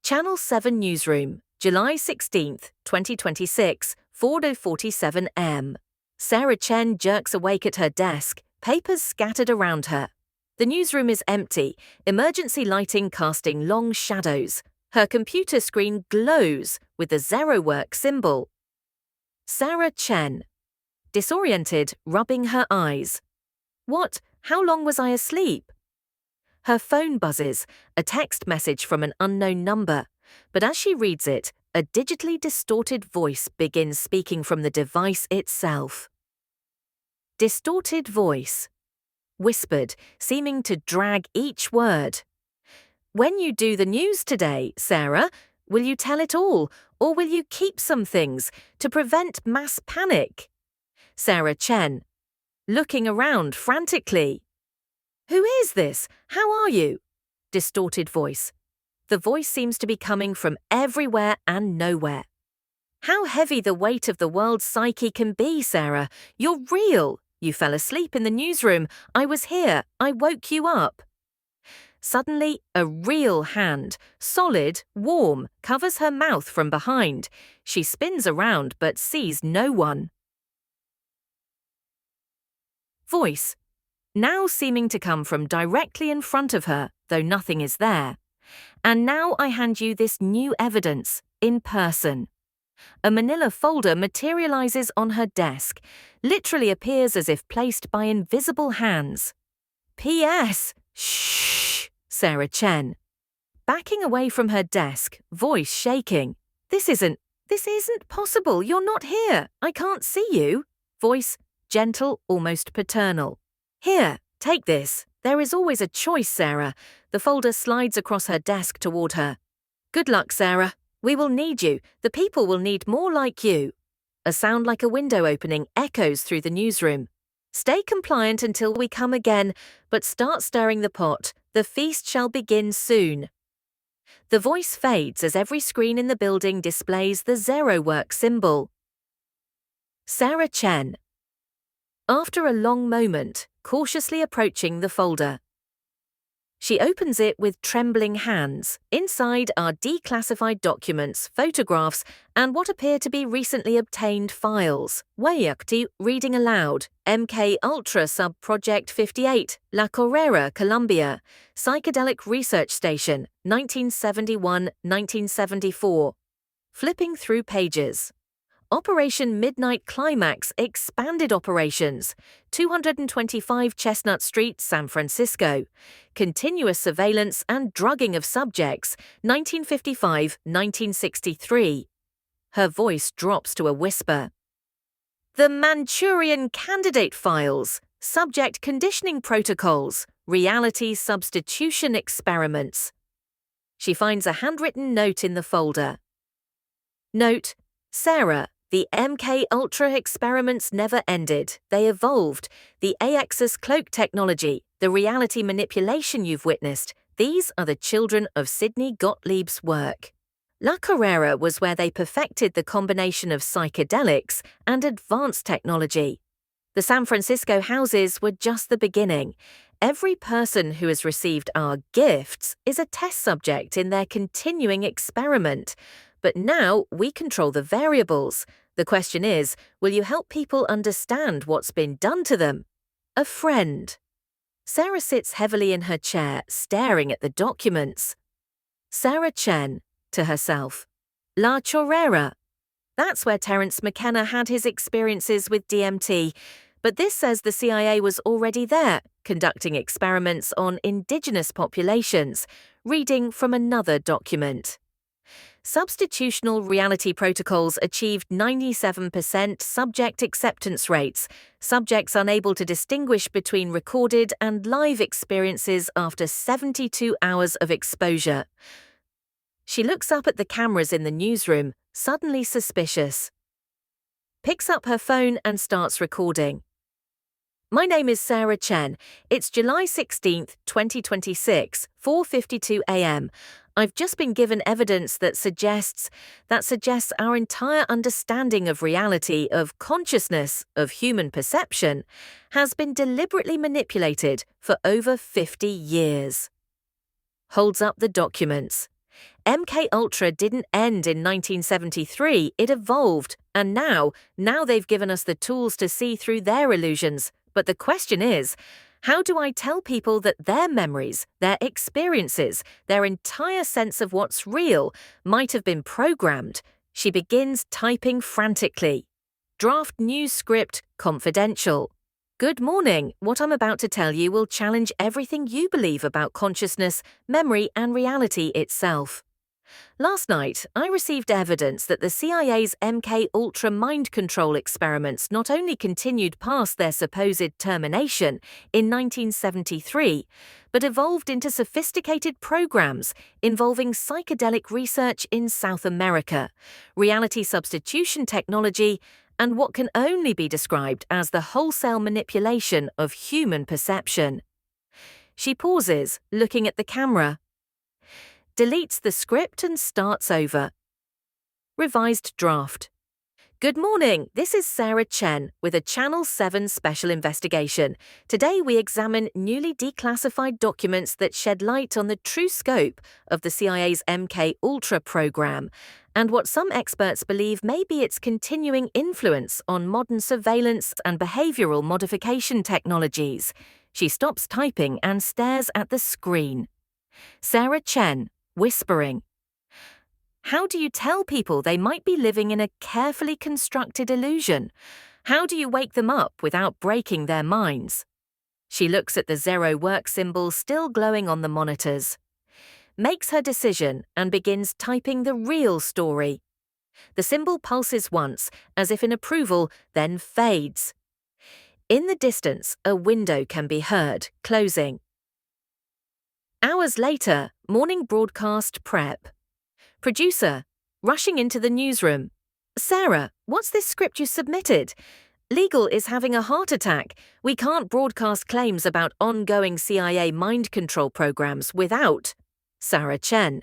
Channel 7 Newsroom, July 16th, 2026, 4:47 am. Sarah Chen jerks awake at her desk, papers scattered around her. The newsroom is empty, emergency lighting casting long shadows. Her computer screen glows with the ZerOdAy symbol. Sarah Chen. Disoriented, rubbing her eyes. What? How long was I asleep? Her phone buzzes, a text message from an unknown number, but as she reads it, a digitally distorted voice begins speaking from the device itself. Distorted voice. Whispered, seeming to drag each word. When you do the news today, Sarah, will you tell it all, or will you keep some things to prevent mass panic? Sarah Chen. Looking around frantically. Who is this? How are you? Distorted voice. The voice seems to be coming from everywhere and nowhere. How heavy the weight of the world's psyche can be, Sarah. You're real. You fell asleep in the newsroom. I was here. I woke you up. Suddenly, a real hand, solid, warm, covers her mouth from behind. She spins around but sees no one. Voice. Now seeming to come from directly in front of her, though nothing is there. And now I hand you this new evidence, in person. A manila folder materializes on her desk, literally appears as if placed by invisible hands. P.S. Shh, Sarah Chen. Backing away from her desk, voice shaking. This isn't possible. You're not here. I can't see you. Voice, gentle, almost paternal. Here, take this. There is always a choice, Sarah. The folder slides across her desk toward her. Good luck, Sarah. We will need you. The people will need more like you. A sound like a window opening echoes through the newsroom. Stay compliant until we come again, but start stirring the pot. The feast shall begin soon. The voice fades as every screen in the building displays the ZerOdAy symbol. Sarah Chen. After a long moment, cautiously approaching the folder. She opens it with trembling hands. Inside are declassified documents, photographs, and what appear to be recently obtained files. Wayakti reading aloud. MK Ultra Sub-Project 58, La Carrera, Colombia. Psychedelic Research Station, 1971-1974. Flipping through pages. Operation Midnight Climax Expanded Operations, 225 Chestnut Street, San Francisco. Continuous Surveillance and Drugging of Subjects, 1955-1963. Her voice drops to a whisper. The Manchurian Candidate Files, Subject Conditioning Protocols, Reality Substitution Experiments. She finds a handwritten note in the folder. Note, Sarah. The MK Ultra experiments never ended. They evolved. The AXIS cloak technology, the reality manipulation you've witnessed, these are the children of Sidney Gottlieb's work. La Carrera was where they perfected the combination of psychedelics and advanced technology. The San Francisco houses were just the beginning. Every person who has received our gifts is a test subject in their continuing experiment. But now we control the variables. The question is, will you help people understand what's been done to them? A friend. Sarah sits heavily in her chair, staring at the documents. Sarah Chen, to herself. La Chorrera. That's where Terence McKenna had his experiences with DMT, but this says the CIA was already there, conducting experiments on indigenous populations, reading from another document. Substitutional reality protocols achieved 97% subject acceptance rates, subjects unable to distinguish between recorded and live experiences after 72 hours of exposure. She looks up at the cameras in the newsroom, suddenly suspicious. Picks up her phone and starts recording. My name is Sarah Chen. It's July 16th, 2026, 4:52 am. I've just been given evidence that suggests our entire understanding of reality, of consciousness, of human perception, has been deliberately manipulated for over 50 years. Holds up the documents. MK Ultra didn't end in 1973, it evolved, and now they've given us the tools to see through their illusions. But the question is, how do I tell people that their memories, their experiences, their entire sense of what's real might have been programmed? She begins typing frantically. Draft news script confidential. Good morning. What I'm about to tell you will challenge everything you believe about consciousness, memory, and reality itself. Last night, I received evidence that the CIA's MK Ultra mind control experiments not only continued past their supposed termination in 1973, but evolved into sophisticated programs involving psychedelic research in South America, reality substitution technology, and what can only be described as the wholesale manipulation of human perception. She pauses, looking at the camera, deletes the script and starts over. Revised draft. Good morning, this is Sarah Chen with a Channel 7 special investigation. Today we examine newly declassified documents that shed light on the true scope of the CIA's MK Ultra program and what some experts believe may be its continuing influence on modern surveillance and behavioral modification technologies. She stops typing and stares at the screen. Sarah Chen, whispering. How do you tell people they might be living in a carefully constructed illusion? How do you wake them up without breaking their minds? She looks at the zero work symbol still glowing on the monitors, makes her decision and begins typing the real story. The symbol pulses once, as if in approval, then fades. In the distance, a window can be heard, closing. Hours later, morning broadcast prep. Producer, rushing into the newsroom. Sarah, what's this script you submitted? Legal is having a heart attack. We can't broadcast claims about ongoing CIA mind control programs without. Sarah Chen,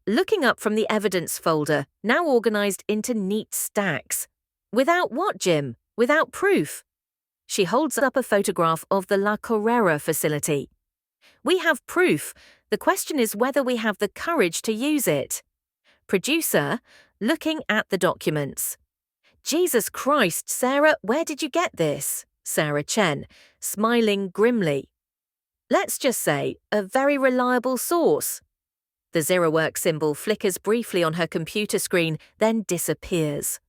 looking up from the evidence folder, now organized into neat stacks. Without what, Jim? Without proof? She holds up a photograph of the La Correra facility. We have proof. The question is whether we have the courage to use it. Producer, looking at the documents. Jesus Christ, Sarah, where did you get this? Sarah Chen, smiling grimly. Let's just say, a very reliable source. The zero work symbol flickers briefly on her computer screen, then disappears.